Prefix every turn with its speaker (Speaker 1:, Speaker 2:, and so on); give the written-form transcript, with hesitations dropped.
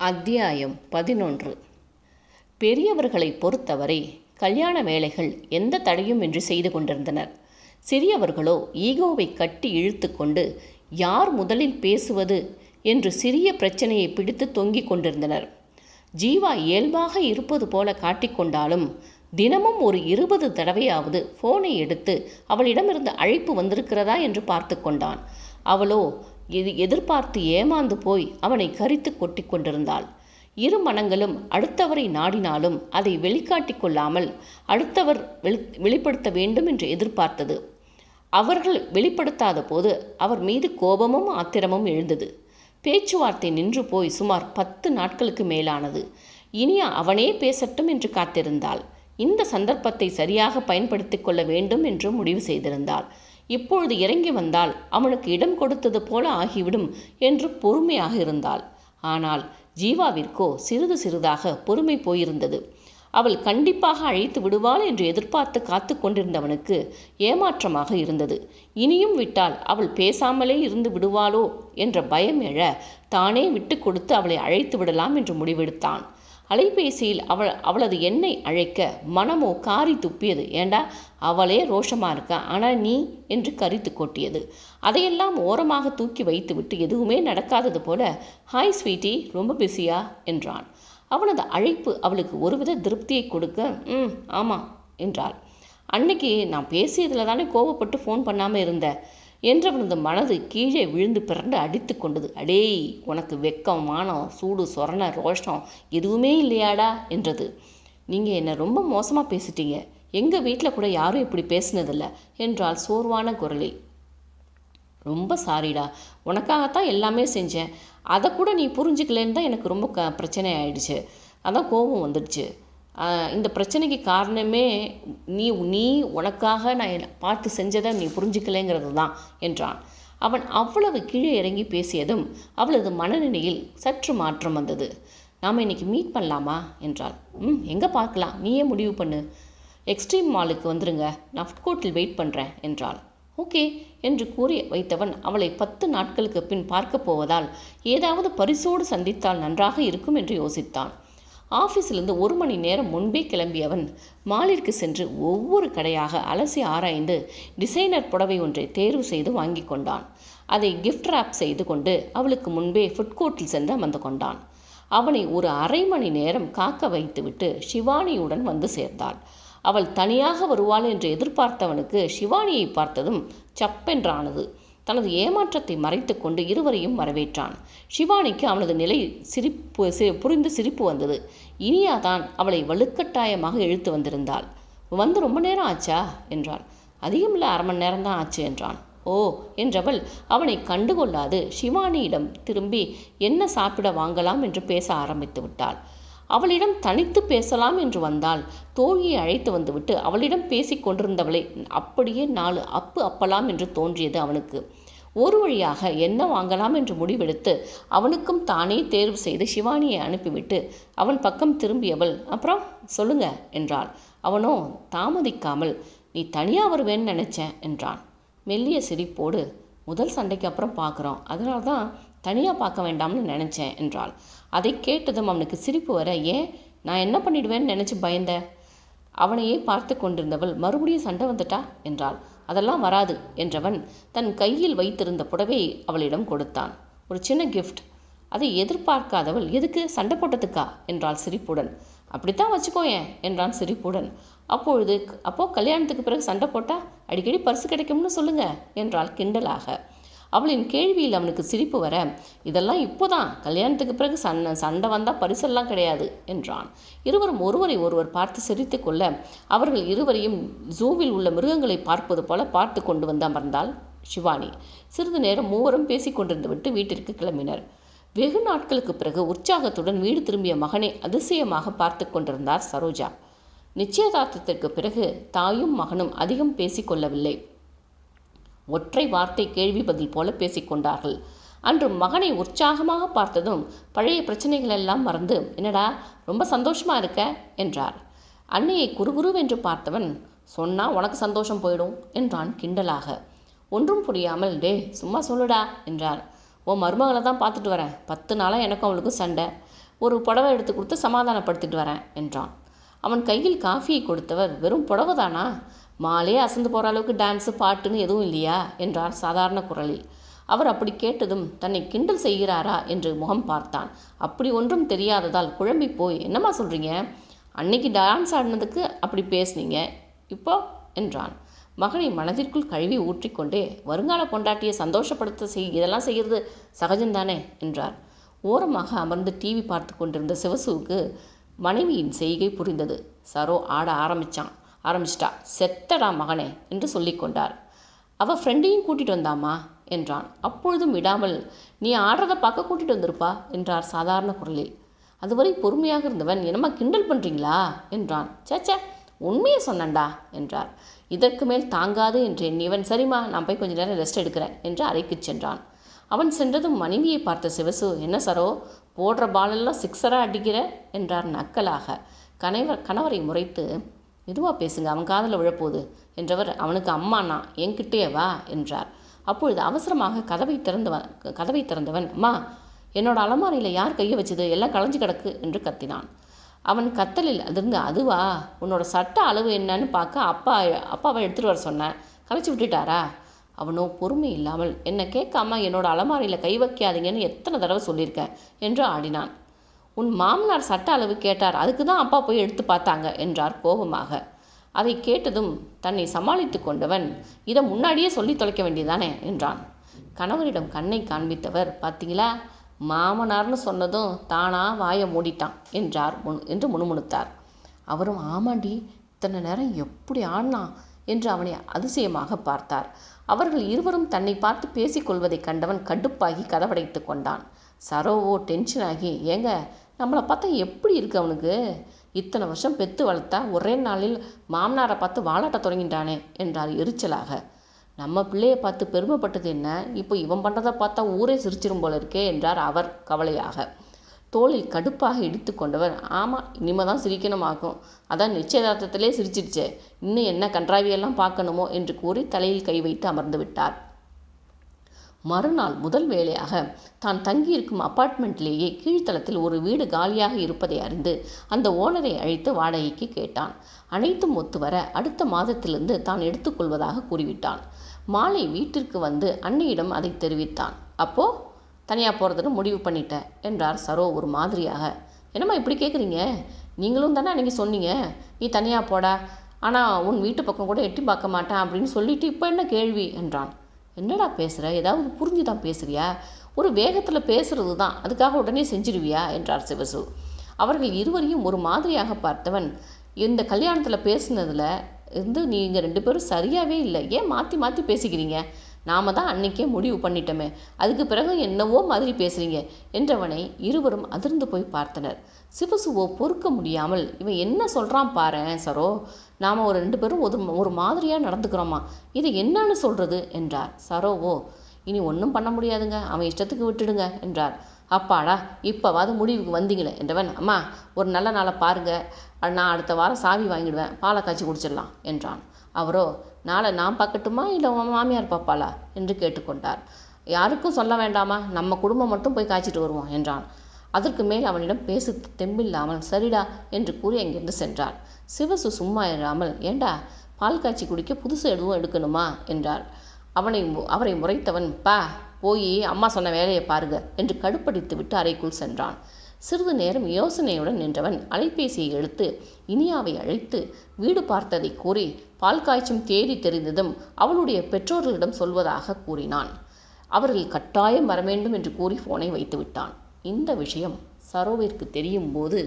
Speaker 1: அத்தியாயம் 11. பெரியவர்களை பொறுத்தவரை கல்யாண வேலைகள் எந்த தடையும் இன்றி செய்து கொண்டிருந்தனர். சிறியவர்களோ ஈகோவை கட்டி இழுத்து கொண்டு யார் முதலில் பேசுவது என்று சிறிய பிரச்சனையை பிடித்து தொங்கிக் கொண்டிருந்தனர். ஜீவா இயல்பாக இருப்பது போல காட்டிக்கொண்டாலும் தினமும் ஒரு 20 தடவையாவது ஃபோனை எடுத்து அவளிடமிருந்து அழைப்பு வந்திருக்கிறதா என்று பார்த்து கொண்டான். அவளோ எதிர்பார்த்து ஏமாந்து போய் அவனை கரித்து கொட்டி கொண்டிருந்தாள். இரு மனங்களும் அடுத்தவரை நாடினாலும் அதை வெளிக்காட்டி கொள்ளாமல் அடுத்தவர் வெளிப்படுத்த வேண்டும் என்று எதிர்பார்த்தது. அவர்கள் வெளிப்படுத்தாத போது அவர் மீது கோபமும் ஆத்திரமும் எழுந்தது. பேச்சுவார்த்தை நின்று போய் சுமார் 10 நாட்களுக்கு மேலானது. இனியா அவனே பேசட்டும் என்று காத்திருந்தாள். இந்த சந்தர்ப்பத்தை சரியாக பயன்படுத்தி கொள்ள வேண்டும் என்று முடிவு செய்திருந்தாள். இப்பொழுது இறங்கி வந்தால் அவனுக்கு இடம் கொடுத்தது போல ஆகிவிடும் என்று பொறுமையாக இருந்தாள். ஆனால் ஜீவாவிற்கோ சிறிது சிறிதாக பொறுமை போயிருந்தது. அவள் கண்டிப்பாக அழைத்து விடுவாள் என்று எதிர்பார்த்து காத்து கொண்டிருந்தவனுக்கு ஏமாற்றமாக இருந்தது. இனியும் விட்டால் அவள் பேசாமலே இருந்து விடுவாளோ என்ற பயம் எழ தானே விட்டு கொடுத்து அவளை அழைத்து விடலாம் என்று முடிவெடுத்தான். அலைபேசியில் அவளது எண்ணை அழைக்க மனமோ காரி துப்பியது. ஏண்டா அவளே ரோஷமாக இருக்கா, ஆனால் நீ என்று கரித்து கொட்டியது. அதையெல்லாம் ஓரமாக தூக்கி வைத்துவிட்டு எதுவுமே நடக்காதது போல ஹாய் ஸ்வீட்டி, ரொம்ப பிஸியா என்றான். அவனது அழைப்பு அவளுக்கு ஒருவித திருப்தியை கொடுக்க ஆமாம் என்றாள். அன்னைக்கு நான் பேசியதில் தானே கோபப்பட்டு ஃபோன் பண்ணாமல் இருந்த என்றவனது மனது கீழே விழுந்து பிறண்டு அடித்து கொண்டது. அடேய், உனக்கு வெக்கம், மானம், சூடு, சொரண, ரோஷம் எதுவுமே இல்லையாடா என்றது. நீங்கள் என்னை ரொம்ப மோசமாக பேசிட்டீங்க. எங்கள் வீட்டில் கூட யாரும் இப்படி பேசினதில்லை என்றால் சோர்வான குரலில். ரொம்ப சாரிடா, உனக்காகத்தான் எல்லாமே செஞ்சேன். அதை கூட நீ புரிஞ்சுக்கலன்னு தான் எனக்கு ரொம்ப பிரச்சனை ஆயிடுச்சு. அதான் கோபம் வந்துடுச்சு. இந்த பிரச்சனைக்கு காரணமே நீ உனக்காக நான் பார்த்து செஞ்சதை நீ புரிஞ்சுக்கலைங்கிறது தான் என்றான். அவன் அவ்வளவு கீழே இறங்கி பேசியதும் அவளது மனநிலையில் சற்று மாற்றம் வந்தது. நாம் இன்னைக்கு மீட் பண்ணலாமா என்றாள். எங்கே பார்க்கலாம், நீயே முடிவு பண்ணு. எக்ஸ்ட்ரீம் மாலுக்கு வந்துருங்க, நான் ஃபுட் கோர்ட்டில் வெயிட் பண்ணுறேன் என்றாள். ஓகே என்று கூறி வைத்தவன் அவளை 10 நாட்களுக்கு பின் பார்க்க போவதால் ஏதாவது பரிசோடு சந்தித்தால் நன்றாக இருக்கும் என்று யோசித்தான். ஆஃபீஸிலிருந்து 1 மணி நேரம் முன்பே கிளம்பியவன் மாலிற்கு சென்று ஒவ்வொரு கடையாக அலசி ஆராய்ந்து டிசைனர் புடவை ஒன்றை தேர்வு செய்து வாங்கி கொண்டான். அதை கிஃப்ட் ராப் செய்து கொண்டு அவளுக்கு முன்பே ஃபுட் கோர்ட்டில் சென்று அமர்ந்து கொண்டான். அவனை ஒரு அரை மணி நேரம் காக்க வைத்துவிட்டு ஷிவானியுடன் வந்து சேர்ந்தாள். அவள் தனியாக வருவாள் என்று எதிர்பார்த்தவனுக்கு ஷிவானியை பார்த்ததும் சப்பென்றானது. தனது ஏமாற்றத்தை மறைத்து கொண்டு இருவரையும் வரவேற்றான். ஷிவானிக்கு அவனது நிலை புரிந்து சிரிப்பு வந்தது. இனியாதான் அவளை வலுக்கட்டாயமாக இழுத்து வந்திருந்தாள். வந்து ரொம்ப நேரம் ஆச்சா என்றாள். அதிகமில்லை, அரை மணி நேரம்தான் ஆச்சு என்றான். ஓ என்றவள் அவனை கண்டுகொள்ளாது ஷிவானியிடம் திரும்பி என்ன சாப்பிட வாங்கலாம் என்று பேச ஆரம்பித்து விட்டாள். அவளிடம் தனித்து பேசலாம் என்று வந்தால் தோழியை அழைத்து வந்துவிட்டு அவளிடம் பேசி கொண்டிருந்தவளை அப்படியே 4 அப்பு அப்பலாம் என்று தோன்றியது அவனுக்கு. ஒரு வழியாக என்ன வாங்கலாம் என்று முடிவெடுத்து அவனுக்கும் தானே தேர்வு செய்து ஷிவானியை அனுப்பிவிட்டு அவன் பக்கம் திரும்பியவள் அப்புறம் சொல்லுங்க என்றாள். அவனோ தாமதிக்காமல் நீ தனியாக வருவேன்னு நினச்சேன் என்றான். மெல்லிய சிரிப்போடு முதல் சண்டைக்கு அப்புறம் பார்க்குறோம், அதனால தான் தனியாக பார்க்க வேண்டாம்னு நினச்சேன் என்றாள். அதை கேட்டதும் அவனுக்கு சிரிப்பு வர, ஏன் நான் என்ன பண்ணிடுவேன்னு நினச்சி பயந்த. அவனையே பார்த்து கொண்டிருந்தவள் மறுபடியும் சண்டை வந்துட்டா என்றாள். அதெல்லாம் வராது என்றவன் தன் கையில் வைத்திருந்த புடவையை அவளிடம் கொடுத்தான். ஒரு சின்ன கிஃப்ட். அதை எதிர்பார்க்காதவள் எதுக்கு, சண்டை போட்டதுக்கா என்றாள் சிரிப்புடன். அப்படித்தான் வச்சுக்கோயேன் என்றான் சிரிப்புடன். அப்போ கல்யாணத்துக்கு பிறகு சண்டை போட்டால் அடிக்கடி பரிசு கிடைக்கும்னு சொல்லுங்க என்றாள் கிண்டலாக. அவளின் கேள்வியில் அவனுக்கு சிரிப்பு வர, இதெல்லாம் இப்போதான், கல்யாணத்துக்கு பிறகு சண்டை வந்தால் பரிசெல்லாம் கிடையாது என்றான். இருவரும் ஒருவரை ஒருவர் பார்த்து சிரித்து கொள்ள அவர்கள் இருவரையும் ஜூவில் உள்ள மிருகங்களை பார்ப்பது போல பார்த்து கொண்டு வந்து அமர்ந்தாள் ஷிவானி. சிறிது நேரம் மூவரும் பேசி கொண்டிருந்து விட்டு வீட்டிற்கு கிளம்பினர். வெகு நாட்களுக்கு பிறகு உற்சாகத்துடன் வீடு திரும்பிய மகனை அதிசயமாக பார்த்து கொண்டிருந்தார் சரோஜா. நிச்சயதார்த்தத்திற்கு பிறகு தாயும் மகனும் அதிகம் பேசிக்கொள்ளவில்லை. ஒற்றை வார்த்தை கேள்வி பதில் போல பேசிக்கொண்டார்கள். அன்று மகனை உற்சாகமாக பார்த்ததும் பழைய பிரச்சனைகள் எல்லாம் மறந்து என்னடா ரொம்ப சந்தோஷமா இருக்க என்றார். அன்னையை குறுகுருவென்று பார்த்தவன் சொன்னால் உனக்கு சந்தோஷம் போயிடும் என்றான் கிண்டலாக. ஒன்றும் புரியாமல் டே சும்மா சொல்லுடா என்றார். உன் மருமகளை தான் பார்த்துட்டு வரேன். 10 நாளாக எனக்கும் அவளுக்கும் சண்டை. ஒரு புடவை எடுத்து கொடுத்து சமாதானப்படுத்திட்டு வரேன் என்றான். அவன் கையில் காஃபியை கொடுத்தவர், வெறும் புடவை தானா? மாலையே அசந்து போகிற அளவுக்கு டான்ஸு பாட்டுன்னு எதுவும் இல்லையா என்றார் சாதாரண குரலில். அவர் அப்படி கேட்டதும் தன்னை கிண்டல் செய்கிறாரா என்று முகம் பார்த்தான். அப்படி ஒன்றும் தெரியாததால் குழம்பி போய், என்னம்மா சொல்கிறீங்க? அன்னைக்கு டான்ஸ் ஆடினதுக்கு அப்படி பேசுனீங்க, இப்போ என்றான். மகனை மனதிற்குள் கழுவி ஊற்றிக்கொண்டே, வருங்கால பொண்டாட்டியை சந்தோஷப்படுத்த இதெல்லாம் செய்கிறது சகஜம்தானே என்றார். ஓரமாக அமர்ந்து டிவி பார்த்து கொண்டிருந்த சிவசுவுக்கு மனைவியின் செய்கை புரிந்தது. சரோ ஆட ஆரம்பிச்சிட்டா. செத்தடா மகனே என்று சொல்லிக்கொண்டார். அவள் ஃப்ரெண்டையும் கூட்டிகிட்டு வந்தாமா என்றான். அப்பொழுதும் விடாமல், நீ ஆடுறதை பார்க்க கூட்டிகிட்டு வந்திருப்பா என்றார் சாதாரண குரலில். அதுவரை பொறுமையாக இருந்தவன், என்னம்மா கிண்டல் பண்ணுறீங்களா என்றான். சேச்சே, உண்மையை சொன்னண்டா என்றார். இதற்கு மேல் தாங்காது என்று எண்ணியவன், சரிம்மா நான் போய் கொஞ்ச நேரம் ரெஸ்ட் எடுக்கிறேன் என்று அறைக்கு சென்றான். அவன் சென்றதும் மனைவியை பார்த்த சிவசு, என்ன சரோ போடுற பாலெல்லாம் சிக்ஸராக அடிக்கிற என்றார் நக்கலாக. கணவரை முறைத்து, மெதுவாக பேசுங்க, அவன் காதில் விழப்போகுது என்றவர், அவனுக்கு அம்மாண்ணா என்கிட்டே வா என்றார். அப்பொழுது அவசரமாக கதவை திறந்தவன், அம்மா என்னோட அலமாரியில் யார் கையை வச்சது, எல்லாம் களைஞ்சு கிடக்கு என்று கத்தினான். அவன் கத்தலில் அதிர்ந்து, அதுவா, உன்னோட சட்ட அளவு என்னன்னு பார்க்க அப்பாவை எடுத்துகிட்டு வர சொன்னேன், களைச்சி விட்டுட்டாரா? அவனோ பொறுமை இல்லாமல், என்னை கேட்காம என்னோட அலமாரியில் கை வைக்காதீங்கன்னு எத்தனை தடவை சொல்லியிருக்கேன் என்று ஆடினான். உன் மாமனார் சட்ட அளவு கேட்டார், அதுக்கு தான் அப்பா போய் எடுத்து பார்த்தாங்க என்றார் கோபமாக. அதை கேட்டதும் தன்னை சமாளித்து கொண்டவன், இதை முன்னாடியே சொல்லி தொலைக்க வேண்டியதானே என்றான். கணவரிடம் கண்ணை காண்பித்தவர், பார்த்தீங்களா, மாமனார்னு சொன்னதும் தானா வாயை மூடிட்டான் என்று முணுமுணுத்தார். அவரும், ஆமாண்டி, இத்தனை நேரம் எப்படி ஆடினான் என்று அவனை அதிசயமாக பார்த்தார். அவர்கள் இருவரும் தன்னை பார்த்து பேசிக்கொள்வதை கண்டவன் கடுப்பாகி கதவடைத்து கொண்டான். சரோவோ டென்ஷனாகி, ஏங்க நம்மளை பார்த்தா எப்படி இருக்கு அவனுக்கு, இத்தனை வருஷம் பெற்று வளர்த்தா ஒரே நாளில் மாமனாரை பார்த்து வாலாட்ட தொடங்கிட்டானே என்றார் எரிச்சலாக. நம்ம பிள்ளையை பார்த்து பெருமைப்பட்டது என்ன, இப்போ இவன் பண்ணுறதை பார்த்தா ஊரே சிரிச்சிரும் போல இருக்கே என்றார் அவர் கவலையாக. தோளில் கடுப்பாக இடித்து கொண்டவர், ஆமாம் இனிமே தான் சிரிக்கணுமாக்கும், அதான் நிச்சயதார்த்தத்திலே சிரிச்சிடுச்சே, இன்னும் என்ன கன்றாவியெல்லாம் பார்க்கணுமோ என்று கூறி தலையில் கை வைத்து அமர்ந்து விட்டார். மறுநாள் முதல் வேளையாக தான் தங்கியிருக்கும் அப்பார்ட்மெண்ட்லேயே கீழ்த்தளத்தில் ஒரு வீடு காலியாக இருப்பதை அறிந்து அந்த ஓனரை அழைத்து வாடகைக்கு கேட்டான். அனைத்தும் ஒத்துவர அடுத்த மாதத்திலிருந்து தான் எடுத்துக்கொள்வதாக கூறிவிட்டான். மாலை வீட்டிற்கு வந்து அன்னையிடம் அதை தெரிவித்தான். அப்போ தனியாக போகிறதுன்னு முடிவு பண்ணிட்டேன் என்றார் சரோ ஒரு மாதிரியாக. என்னம்மா இப்படி கேட்குறீங்க, நீங்களும் தானே அன்றைக்கி சொன்னீங்க நீ தனியாக போடா, ஆனால் உன் வீட்டு பக்கம் கூட எட்டி பார்க்க மாட்டேன் அப்படின்னு சொல்லிட்டு இப்போ என்ன கேள்வி என்றான். என்னடா பேசுகிற, ஏதாவது புரிஞ்சு தான் பேசுகிறியா, ஒரு வேகத்தில் பேசுகிறது தான், அதுக்காக உடனே செஞ்சிருவியா என்றார் சிவசு. அவர்கள் இருவரையும் ஒரு மாதிரியாக பார்த்தவன், இந்த கல்யாணத்தில் பேசுனதில் இருந்து நீங்கள் 2 பேரும் சரியாகவே இல்லை, ஏன் மாற்றி மாற்றி பேசிக்கிறீங்க, நாம தான் அன்னைக்கே முடிவு பண்ணிட்டோமே, அதுக்கு பிறகு என்னவோ மாதிரி பேசுகிறீங்க என்றவனை இருவரும் அதிர்ந்து போய் பார்த்தனர். சிவசுவோ பொறுக்க முடியாமல், இவன் என்ன சொல்கிறான் பாரேன் சரோ, நாம் ஒரு 2 பேரும் ஒரு மாதிரியாக நடந்துக்கிறோமா, இது என்னன்னு சொல்கிறது என்றார். சரோவோ, இனி ஒன்றும் பண்ண முடியாதுங்க, அவன் இஷ்டத்துக்கு விட்டுடுங்க என்றார். அப்பாடா இப்போவாது முடிவுக்கு வந்தீங்களே என்றவன், அம்மா ஒரு நல்ல நாளை பாருங்கள், நான் அடுத்த வாரம் சாவி வாங்கிடுவேன், பாலை காய்ச்சி குடிச்சிடலாம் என்றான். அவரோ, நாளை நான் பார்க்கட்டுமா இல்லை உன் மாமியார் பாப்பாளா என்று கேட்டுக்கொண்டார். யாருக்கும் சொல்ல வேண்டாமா, நம்ம குடும்பம் மட்டும் போய் காய்ச்சிட்டு வருவோம் என்றான். அதற்கு மேல் அவனிடம் பேச தெம்பில்லாமல் சரிடா என்று கூறி அங்கிருந்து சென்றார். சிவசு சும்மா இராமல், ஏண்டா பால் காய்ச்சி குடிக்க புதுசு எதுவும் எடுக்கணுமா என்றார். அவரை முறைத்தவன், போய் அம்மா சொன்ன வேலையை பாருங்க என்று கடுப்படித்து விட்டு அறைக்குள் சென்றான். சிறிது நேரம் யோசனையுடன் நின்றவன் அலைபேசியை எடுத்து இனியாவை அழைத்து வீடு பார்த்ததை கூறி பால் காய்ச்சும் தேதி தெரிந்ததும் அவளுடைய பெற்றோர்களிடம் சொல்வதாக கூறினான். அவர்கள் கட்டாயம் வர வேண்டும் என்று கூறி போனை வைத்து விட்டான். இந்த விஷயம் சரோவிற்கு தெரியும் போது